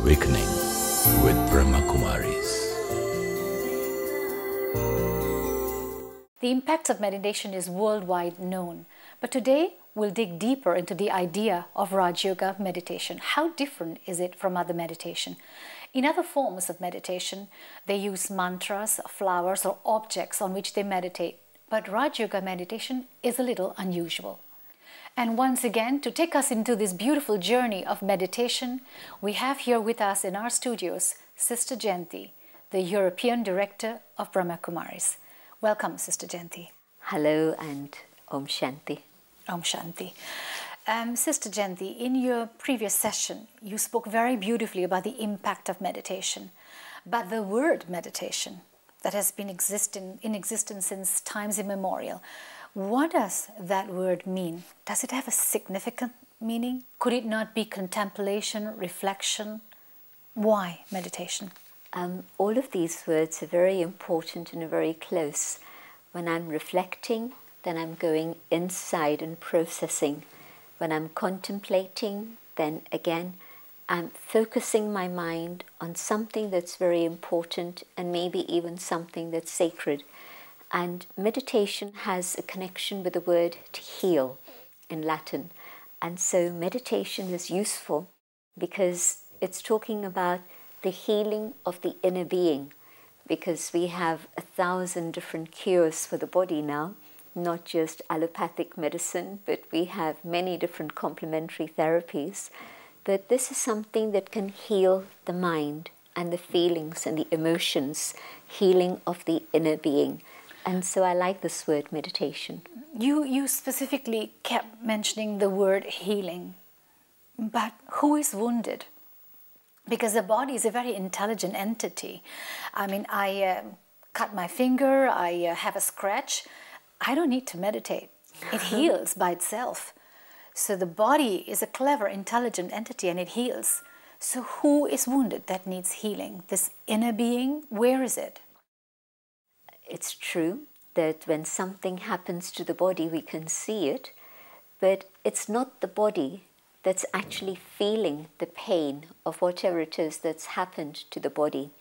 Awakening with Brahma Kumaris. The impact of meditation is worldwide known, but today we'll dig deeper into the idea of Rajyoga meditation. How different is it from other meditation? In other forms of meditation, they use mantras, flowers, or objects on which they meditate, but Rajyoga meditation is a little unusual. And once again, to take us into this beautiful journey of meditation, we have here with us in our studios Sister Jayanti, the European Director of Brahma Kumaris. Welcome, Sister Jayanti. Hello and Om Shanti. Om Shanti. Sister Jayanti, in your previous session, you spoke very beautifully about the impact of meditation. But the word meditation that has been in existence since times immemorial, what does that word mean? Does it have a significant meaning? Could it not be contemplation, reflection? Why meditation? All of these words are very important and are very close. When I'm reflecting, then I'm going inside and processing. When I'm contemplating, then again, I'm focusing my mind on something that's very important and maybe even something that's sacred. And meditation has a connection with the word to heal in Latin. And so meditation is useful because it's talking about the healing of the inner being, because we have 1,000 different cures for the body now, not just allopathic medicine, but we have many different complementary therapies. But this is something that can heal the mind and the feelings and the emotions, healing of the inner being. And so I like this word meditation. You specifically kept mentioning the word healing. But who is wounded? Because the body is a very intelligent entity. I mean, I cut my finger, I have a scratch. I don't need to meditate. It heals by itself. So the body is a clever, intelligent entity and it heals. So who is wounded that needs healing? This inner being, where is it? It's true that when something happens to the body, we can see it, but it's not the body that's actually feeling the pain of whatever it is that's happened to the body.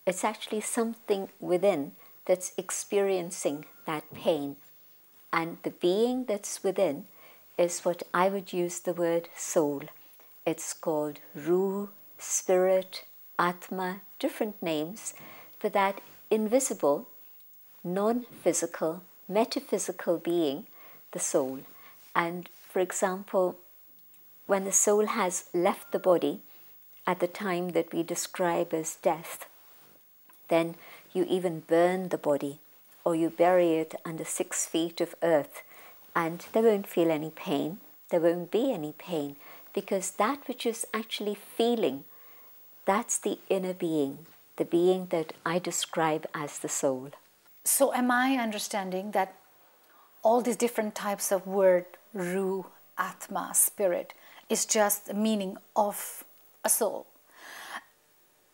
It's actually something within that's experiencing that pain. And the being that's within is what I would use the word soul. It's called Ruh, Spirit, Atma, different names for that invisible, non-physical, metaphysical being, the soul. And for example, when the soul has left the body at the time that we describe as death, then you even burn the body or you bury it under 6 feet of earth and they won't feel any pain. There won't be any pain because that which is actually feeling, that's the inner being, the being that I describe as the soul. So am I understanding that all these different types of word, Ruh, Atma, Spirit, is just the meaning of a soul?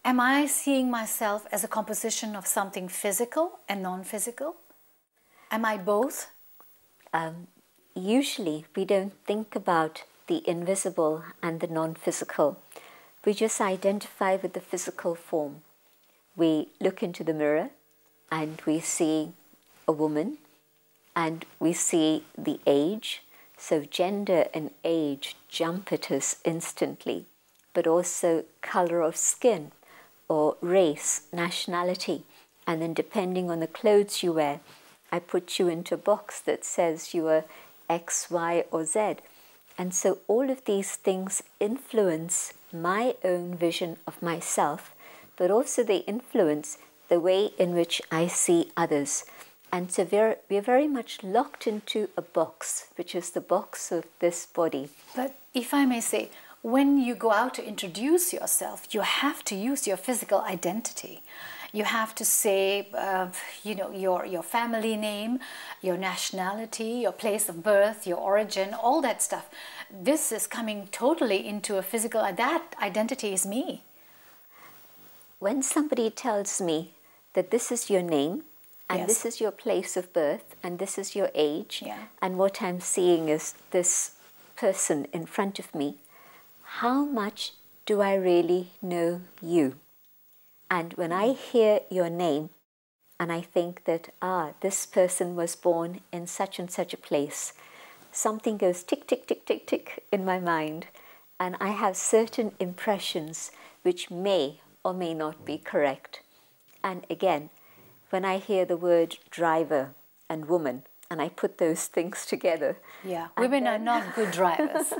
Am I seeing myself as a composition of something physical and non-physical? Am I both? Usually we don't think about the invisible and the non-physical. We just identify with the physical form. We look into the mirror and we see a woman and we see the age. So gender and age jump at us instantly, but also color of skin or race, nationality. And then depending on the clothes you wear, I put you into a box that says you are X, Y, or Z. And so all of these things influence my own vision of myself, but also they influence the way in which I see others. And so we're very much locked into a box, which is the box of this body. But if I may say, when you go out to introduce yourself, you have to use your physical identity. You have to say, your family name, your nationality, your place of birth, your origin, all that stuff. This is coming totally into a physical, that identity is me. When somebody tells me that this is your name, and this is your place of birth, and this is your age, and what I'm seeing is this person in front of me, how much do I really know you? And when I hear your name and I think that, this person was born in such and such a place, something goes tick, tick, tick, tick, tick in my mind, and I have certain impressions which may or may not be correct. And again, when I hear the word driver and woman, and I put those things together. Yeah, women are not good drivers.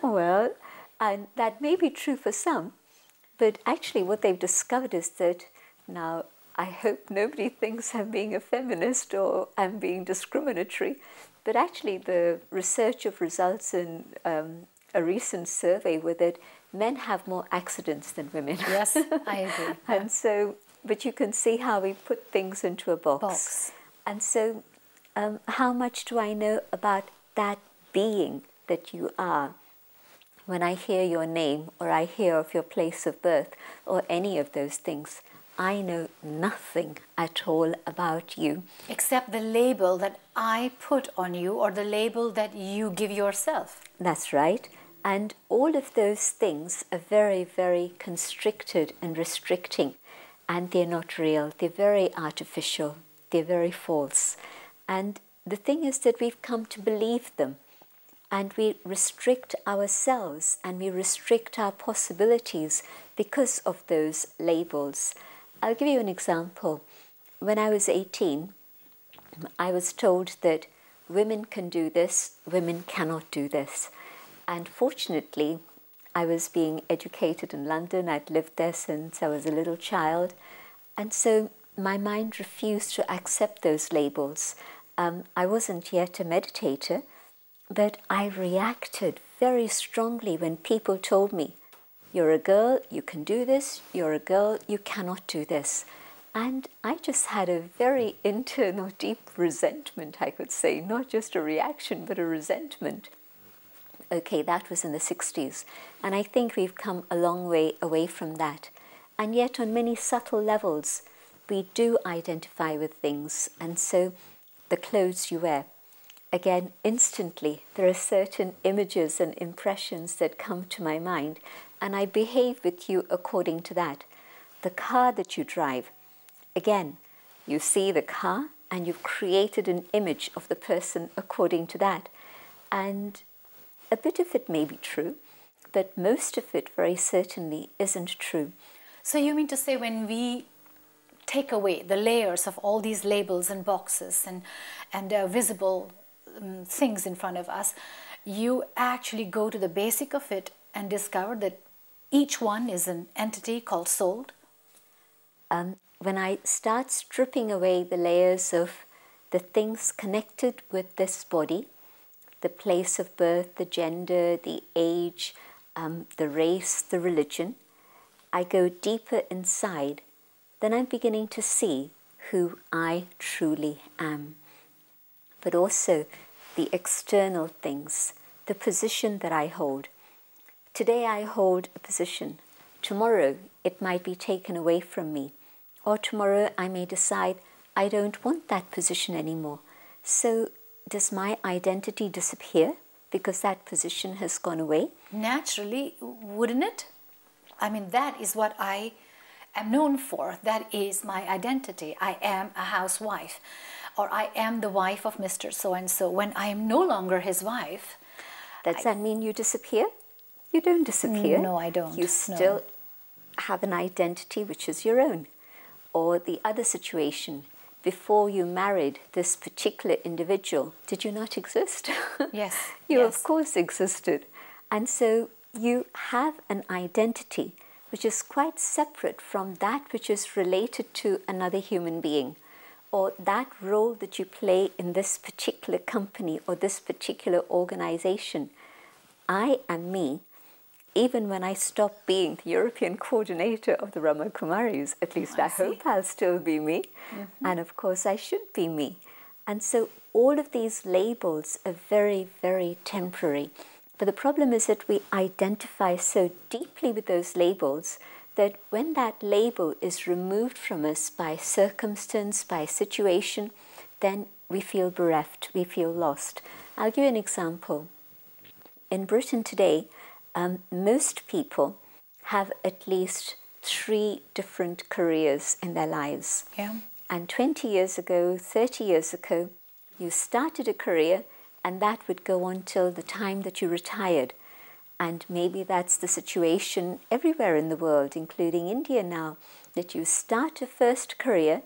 Well, and that may be true for some, but actually what they've discovered is that, now I hope nobody thinks I'm being a feminist or I'm being discriminatory, but actually the research of results in a recent survey were that men have more accidents than women. Yes, I agree. And so, but you can see how we put things into a box. And so, how much do I know about that being that you are? When I hear your name, or I hear of your place of birth, or any of those things, I know nothing at all about you. Except the label that I put on you, or the label that you give yourself. That's right. And all of those things are very, very constricted and restricting. And they're not real. They're very artificial. They're very false. And the thing is that we've come to believe them. And we restrict ourselves and we restrict our possibilities because of those labels. I'll give you an example. When I was 18, I was told that women can do this, women cannot do this. And fortunately, I was being educated in London. I'd lived there since I was a little child. And so my mind refused to accept those labels. I wasn't yet a meditator, but I reacted very strongly when people told me, you're a girl, you can do this, you're a girl, you cannot do this. And I just had a very internal, deep resentment, I could say, not just a reaction, but a resentment. Okay, that was in the 60s. And I think we've come a long way away from that. And yet on many subtle levels, we do identify with things. And so the clothes you wear, again, instantly, there are certain images and impressions that come to my mind, and I behave with you according to that. The car that you drive, again, you see the car and you've created an image of the person according to that. And a bit of it may be true, but most of it very certainly isn't true. So you mean to say when we take away the layers of all these labels and boxes and visible things in front of us, you actually go to the basic of it and discover that each one is an entity called soul? When I start stripping away the layers of the things connected with this body, the place of birth, the gender, the age, the race, the religion, I go deeper inside, then I'm beginning to see who I truly am. But also the external things, the position that I hold. Today I hold a position. Tomorrow it might be taken away from me. Or tomorrow I may decide I don't want that position anymore. So does my identity disappear because that position has gone away? Naturally, wouldn't it? I mean, that is what I am known for. That is my identity. I am a housewife, or I am the wife of Mr. So-and-so. When I am no longer his wife... Does that mean you disappear? You don't disappear. No, I don't. You still have an identity which is your own. Or the other situation, before you married this particular individual, did you not exist? Yes. You yes. of course existed. And so you have an identity which is quite separate from that which is related to another human being, or that role that you play in this particular company or this particular organization. I am me, even when I stop being the European coordinator of the Brahma Kumaris. At least I hope I'll still be me. Mm-hmm. And of course I should be me. And so all of these labels are very, very temporary. But the problem is that we identify so deeply with those labels that when that label is removed from us by circumstance, by situation, then we feel bereft, we feel lost. I'll give you an example. In Britain today, most people have at least 3 different careers in their lives. Yeah. And 20 years ago, 30 years ago, you started a career and that would go on till the time that you retired. And maybe that's the situation everywhere in the world, including India now, that you start a first career,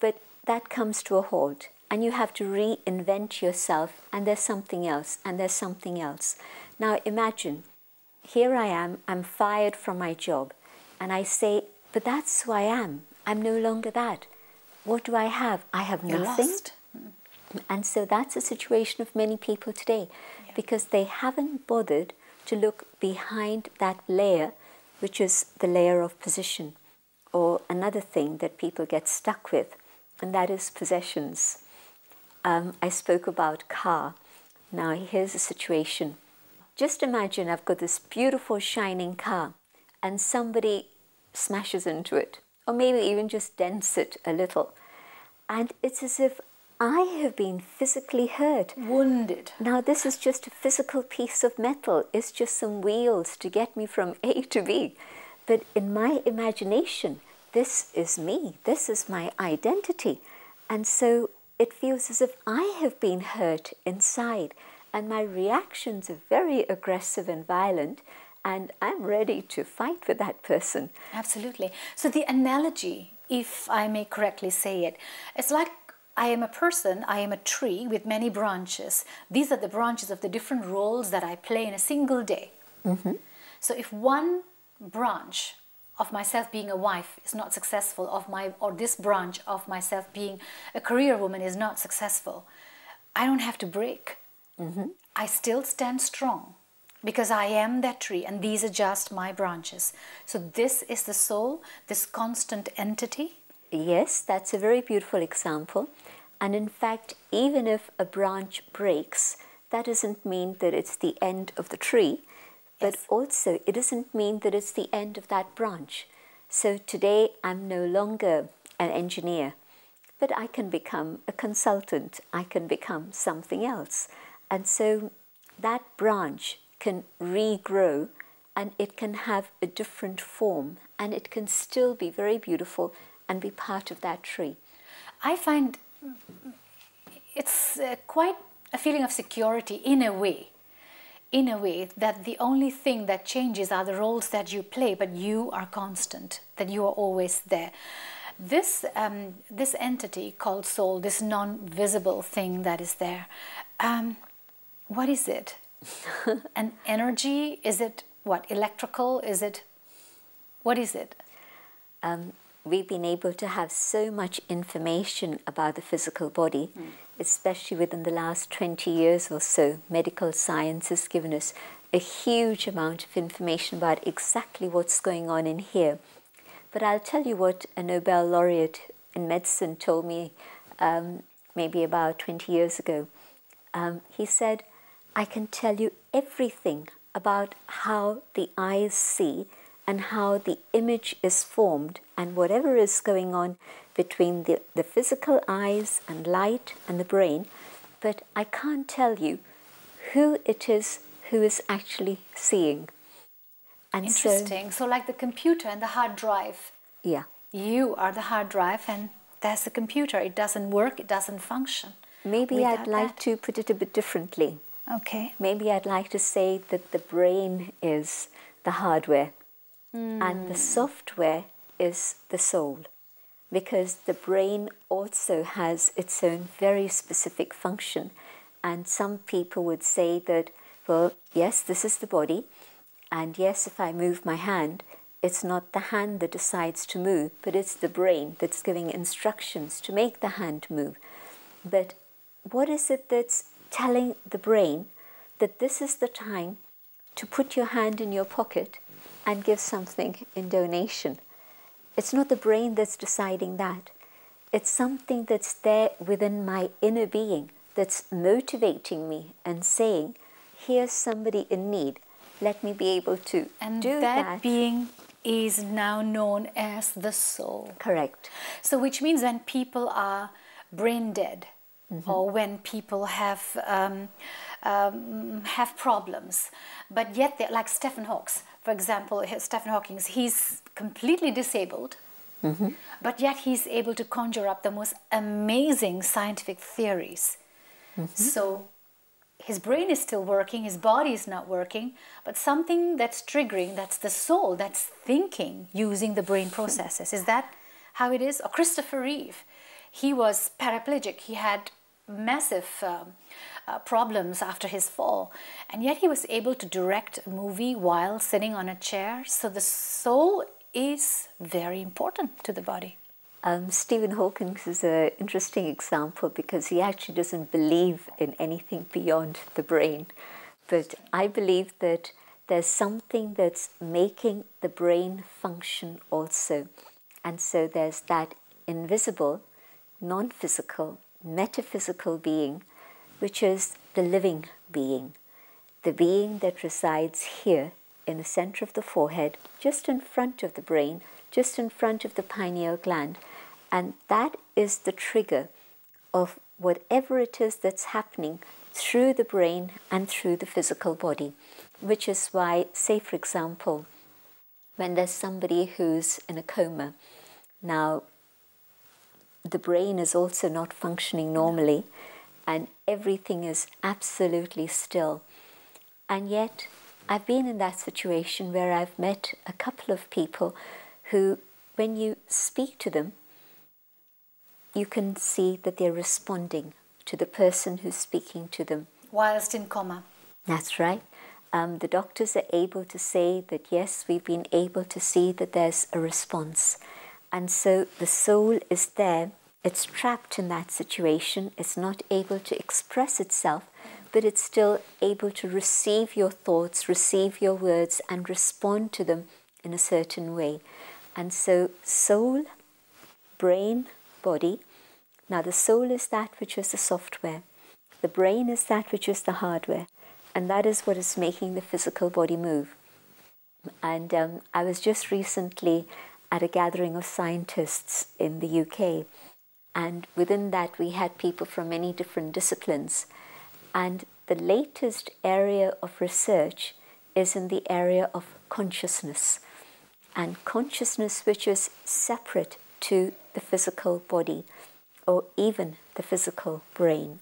but that comes to a halt and you have to reinvent yourself, and there's something else, and there's something else. Now imagine, here I am, I'm fired from my job, and I say, but that's who I am. I'm no longer that. What do I have? I have You're nothing. lost. And so that's the situation of many people today, because they haven't bothered to look behind that layer, which is the layer of position, or another thing that people get stuck with, and that is possessions. I spoke about car. Now here's a situation. Just imagine I've got this beautiful shining car and somebody smashes into it, or maybe even just dents it a little. And it's as if I have been physically hurt. Wounded. Now this is just a physical piece of metal. It's just some wheels to get me from A to B. But in my imagination, this is me. This is my identity. And so it feels as if I have been hurt inside. And my reactions are very aggressive and violent. And I'm ready to fight with that person. Absolutely. So the analogy, if I may correctly say it, it's like I am a person, I am a tree with many branches. These are the branches of the different roles that I play in a single day. Mm-hmm. So if one branch of myself being a wife is not successful, or this branch of myself being a career woman is not successful, I don't have to break. Mm-hmm. I still stand strong because I am that tree and these are just my branches. So this is the soul, this constant entity. Yes, that's a very beautiful example. And in fact, even if a branch breaks, that doesn't mean that it's the end of the tree, but also it doesn't mean that it's the end of that branch. So today I'm no longer an engineer, but I can become a consultant, I can become something else. And so that branch can regrow and it can have a different form and it can still be very beautiful and be part of that tree. I find it's quite a feeling of security in a way that the only thing that changes are the roles that you play, but you are constant, that you are always there. This entity called soul, this non-visible thing that is there, what is it? An energy? Is it what? Electrical? Is it? What is it? We've been able to have so much information about the physical body, especially within the last 20 years or so. Medical science has given us a huge amount of information about exactly what's going on in here. But I'll tell you what a Nobel laureate in medicine told me maybe about 20 years ago. He said, I can tell you everything about how the eyes see and how the image is formed and whatever is going on between the physical eyes and light and the brain, but I can't tell you who it is who is actually seeing. And interesting. So like the computer and the hard drive. Yeah. You are the hard drive and that's the computer. It doesn't work, it doesn't function. Maybe I'd like to put it a bit differently. Okay. Maybe I'd like to say that the brain is the hardware and the software is the soul, because the brain also has its own very specific function. And some people would say that, well, yes, this is the body, and yes, if I move my hand, it's not the hand that decides to move, but it's the brain that's giving instructions to make the hand move. But what is it that's telling the brain that this is the time to put your hand in your pocket and give something in donation? It's not the brain that's deciding that. It's something that's there within my inner being that's motivating me and saying, here's somebody in need. Let me be able to do that. And that being is now known as the soul. Correct. So which means when people are brain dead, or when people have problems, but yet they're like Stephen Hawking, For example, Stephen Hawking, he's completely disabled, but yet he's able to conjure up the most amazing scientific theories. So his brain is still working, his body is not working, but something that's triggering, that's the soul, that's thinking using the brain processes. Is that how it is? Or Christopher Reeve, he was paraplegic, he had massive problems after his fall, and yet he was able to direct a movie while sitting on a chair. So the soul is very important to the body. Stephen Hawking is an interesting example because he actually doesn't believe in anything beyond the brain. But I believe that there's something that's making the brain function also. And so there's that invisible, non-physical, metaphysical being, which is the living being, the being that resides here in the center of the forehead, just in front of the brain, just in front of the pineal gland. And that is the trigger of whatever it is that's happening through the brain and through the physical body, which is why, say for example, when there's somebody who's in a coma, now the brain is also not functioning normally and everything is absolutely still. And yet I've been in that situation where I've met a couple of people who, when you speak to them, you can see that they're responding to the person who's speaking to them. Whilst in coma. That's right. The doctors are able to say that, yes, we've been able to see that there's a response. And so the soul is there. It's trapped in that situation. It's not able to express itself, but it's still able to receive your thoughts, receive your words, and respond to them in a certain way. And so soul, brain, body. Now the soul is that which is the software. The brain is that which is the hardware. And that is what is making the physical body move. And I was just recently at a gathering of scientists in the UK. And within that we had people from many different disciplines. And the latest area of research is in the area of consciousness. And consciousness which is separate to the physical body or even the physical brain.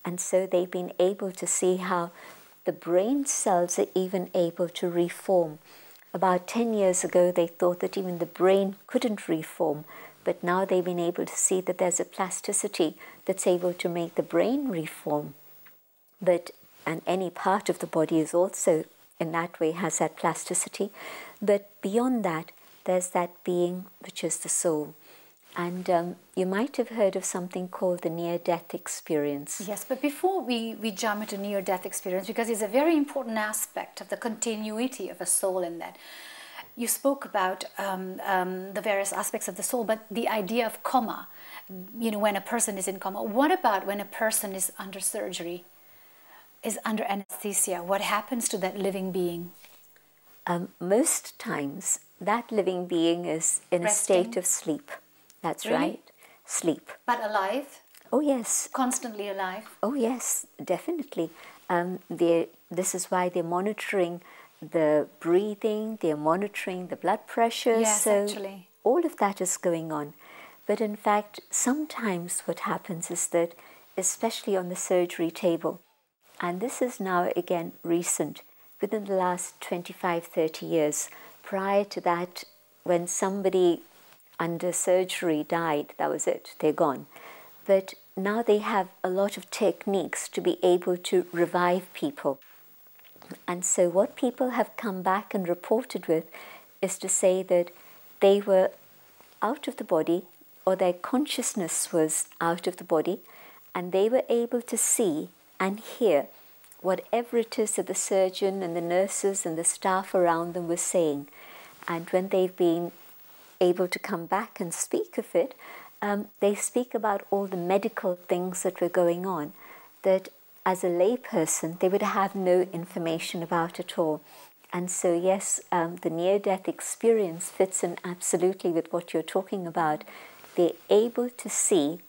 And so they've been able to see how the brain cells are even able to reform. About 10 years ago, they thought that even the brain couldn't reform, but now they've been able to see that there's a plasticity that's able to make the brain reform. And any part of the body is also, in that way, has that plasticity. But beyond that, there's that being which is the soul. And you might have heard of something called the near-death experience. Yes, but before we jump into near-death experience, because it's a very important aspect of the continuity of a soul in that. You spoke about the various aspects of the soul, but the idea of coma, when a person is in coma. What about when a person is under surgery, is under anesthesia? What happens to that living being? Most times, that living being is in Resting? a state of sleep. That's Really? right. Sleep. But alive? Oh, yes. Constantly alive? Oh, yes, definitely. This is why they're monitoring the breathing, they're monitoring the blood pressure. Yes, so actually. all of that is going on. But in fact, sometimes what happens is that, especially on the surgery table, and this is now again recent, within the last 25, 30 years, prior to that, when somebody under surgery died, that was it, they're gone. But now they have a lot of techniques to be able to revive people. And so what people have come back and reported with is to say that they were out of the body, or their consciousness was out of the body, and they were able to see and hear whatever it is that the surgeon and the nurses and the staff around them were saying. And when they've been able to come back and speak of it, they speak about all the medical things that were going on that as a layperson they would have no information about at all. And so yes, the near-death experience fits in absolutely with what you're talking about. They're able to see,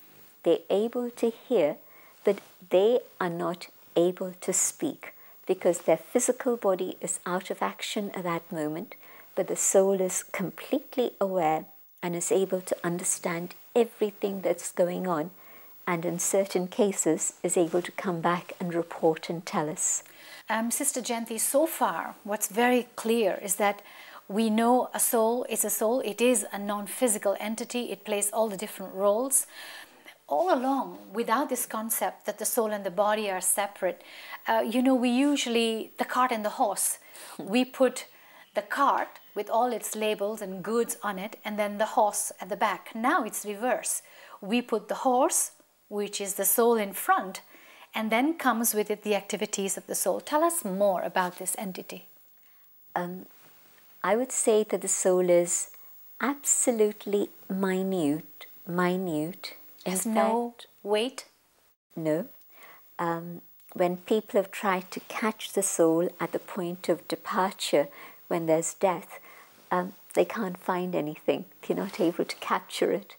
they're able to hear, but they are not able to speak. because their physical body is out of action at that moment, but the soul is completely aware and is able to understand everything that's going on, and in certain cases is able to come back and report and tell us. Sister Jayanti, so far what's very clear is that we know a soul is a soul. It is a non-physical entity. It plays all the different roles. All along, without this concept that the soul and the body are separate, we usually, the cart and the horse, we put the cart with all its labels and goods on it, and then the horse at the back. Now it's reverse. We put the horse, which is the soul, in front, and then comes with it the activities of the soul. Tell us more about this entity. I would say that the soul is absolutely minute. Has no weight? No. When people have tried to catch the soul at the point of departure, when there's death, they can't find anything. They're not able to capture it.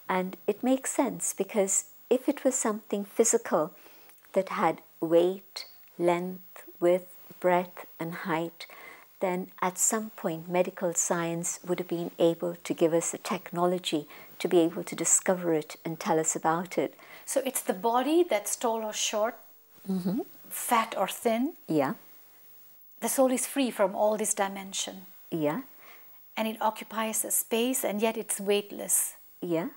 And it makes sense, because if it was something physical that had weight, length, width, breadth and height, then at some point medical science would have been able to give us the technology to be able to discover it and tell us about it. So it's the body that's tall or short, fat or thin. Yeah. The soul is free from all this dimension. Yeah. And it occupies a space, and yet it's weightless. Yeah.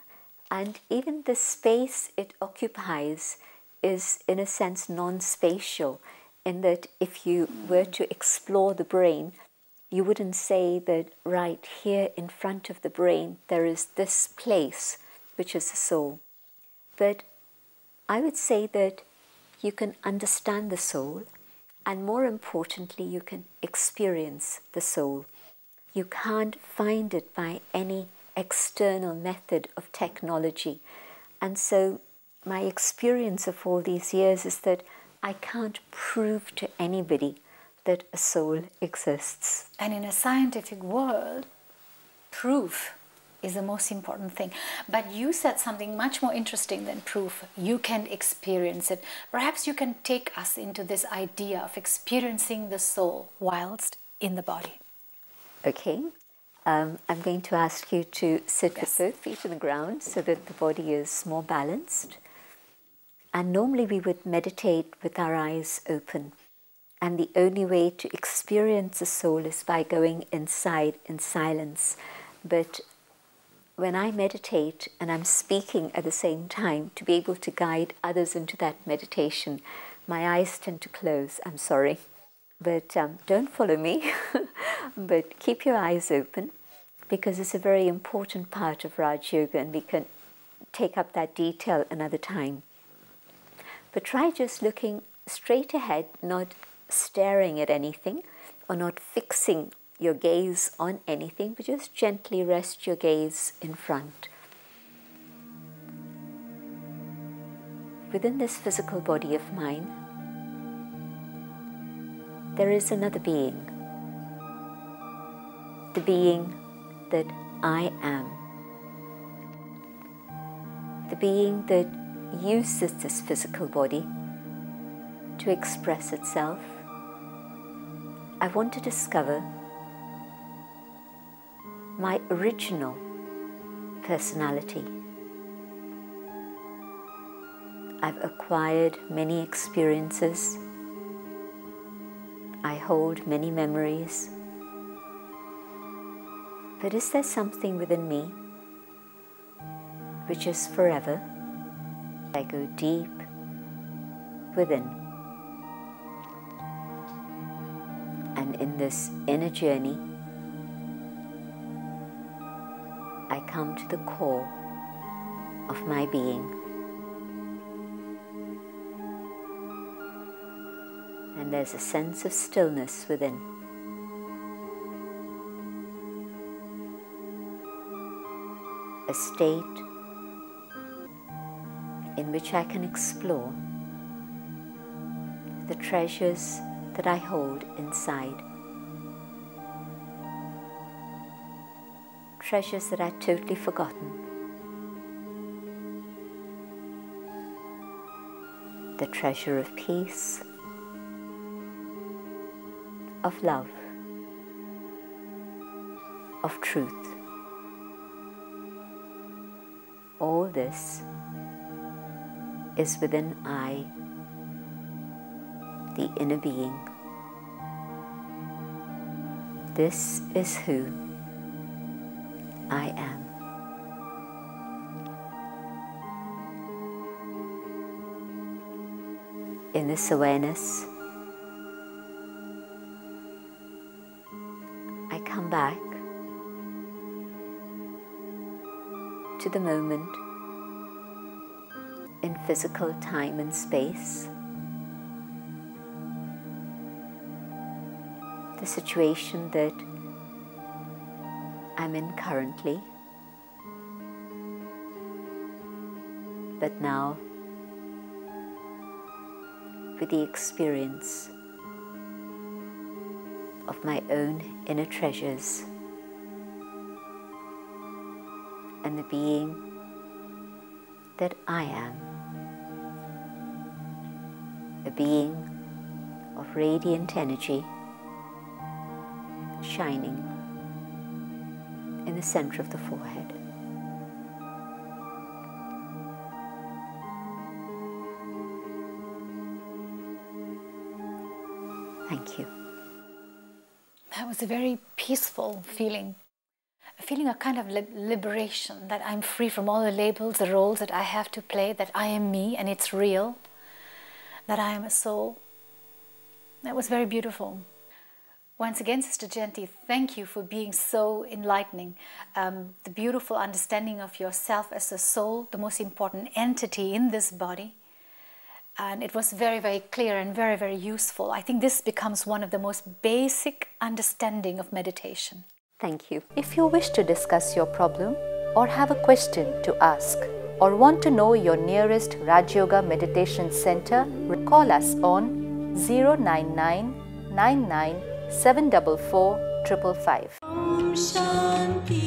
And even the space it occupies is, in a sense, non-spatial, in that if you were to explore the brain, you wouldn't say that right here in front of the brain there is this place, which is the soul. But I would say that you can understand the soul, and more importantly, you can experience the soul. You can't find it by any external method of technology. And so my experience of all these years is that I can't prove to anybody that a soul exists. And in a scientific world, proof is the most important thing. But you said something much more interesting than proof. You can experience it. Perhaps you can take us into this idea of experiencing the soul whilst in the body. Okay. I'm going to ask you to sit with both feet on the ground so that the body is more balanced. And normally we would meditate with our eyes open. And the only way to experience the soul is by going inside in silence. But when I meditate and I'm speaking at the same time, to be able to guide others into that meditation, my eyes tend to close. I'm sorry. But don't follow me. But keep your eyes open, because it's a very important part of Rajyoga, and we can take up that detail another time. But try just looking straight ahead, not staring at anything or not fixing your gaze on anything, but just gently rest your gaze in front. Within this physical body of mine, there is another being. The being that I am. The being that uses this physical body to express itself. I want to discover my original personality. I've acquired many experiences. I hold many memories. But is there something within me which is forever? I go deep within. And in this inner journey, I come to the core of my being. And there's a sense of stillness within. A state in which I can explore the treasures that I hold inside. Treasures that I'd totally forgotten. The treasure of peace, of love, of truth. All this is within I, the inner being. This is who I am. In this awareness, I come back to the moment in physical time and space, the situation that I'm in currently, but now with the experience of my own inner treasures and the being that I am, a being of radiant energy shining in the center of the forehead. Thank you. That was a very peaceful feeling. A feeling of kind of liberation, that I'm free from all the labels, the roles that I have to play, that I am me and it's real, that I am a soul. That was very beautiful. Once again, Sister Jayanti, thank you for being so enlightening. The beautiful understanding of yourself as a soul, the most important entity in this body. And it was very, very clear and very, very useful. I think this becomes one of the most basic understanding of meditation. Thank you. If you wish to discuss your problem or have a question to ask or want to know your nearest Rajyoga Meditation Center, call us on 099 99 744 555. Shanti.